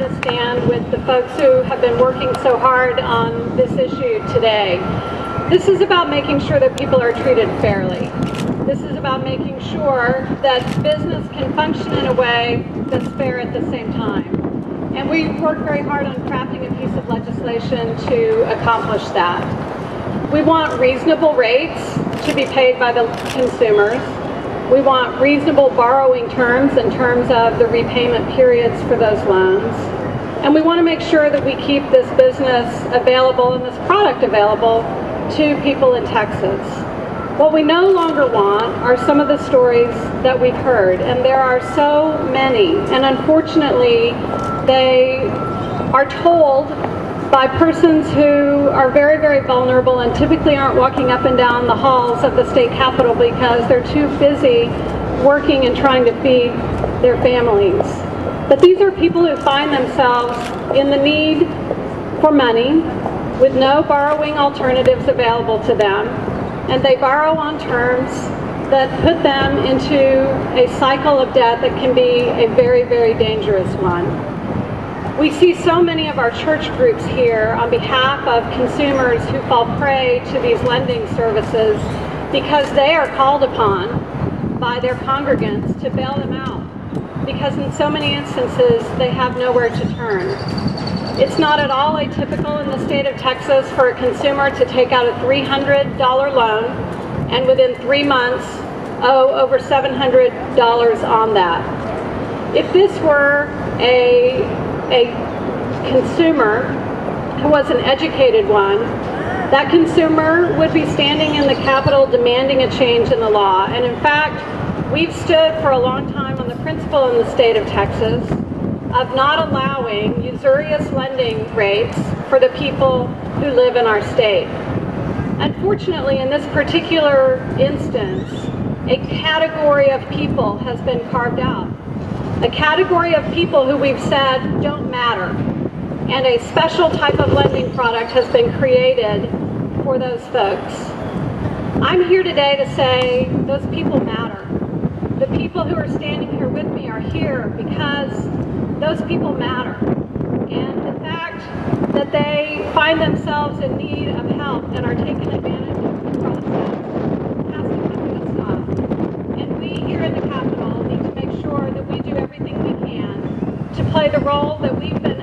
to stand with the folks who have been working so hard on this issue today. This is about making sure that people are treated fairly. This is about making sure that business can function in a way that's fair at the same time. And we worked very hard on crafting a piece of legislation to accomplish that. We want reasonable rates to be paid by the consumers. We want reasonable borrowing terms in terms of the repayment periods for those loans. And we want to make sure that we keep this business available and this product available to people in Texas. What we no longer want are some of the stories that we've heard, and there are so many, and unfortunately they are told by persons who are very, very vulnerable and typically aren't walking up and down the halls of the state capitol because they're too busy working and trying to feed their families. But these are people who find themselves in the need for money with no borrowing alternatives available to them, and they borrow on terms that put them into a cycle of debt that can be a very, very dangerous one. We see so many of our church groups here on behalf of consumers who fall prey to these lending services because they are called upon by their congregants to bail them out, because in so many instances they have nowhere to turn. It's not at all atypical in the state of Texas for a consumer to take out a $300 loan and within 3 months owe over $700 on that. If this were a consumer who was an educated one, that consumer would be standing in the Capitol demanding a change in the law. And in fact, we've stood for a long time on the principle in the state of Texas of not allowing usurious lending rates for the people who live in our state. Unfortunately, in this particular instance, a category of people has been carved out. A category of people who we've said don't matter. And a special type of lending product has been created for those folks. I'm here today to say those people matter. The people who are standing here with me are here because those people matter. And the fact that they find themselves in need of help and are taken advantage of the process has to come to a stop. And we here at the Capitol need to make sure that we do everything we can to play the role that we've been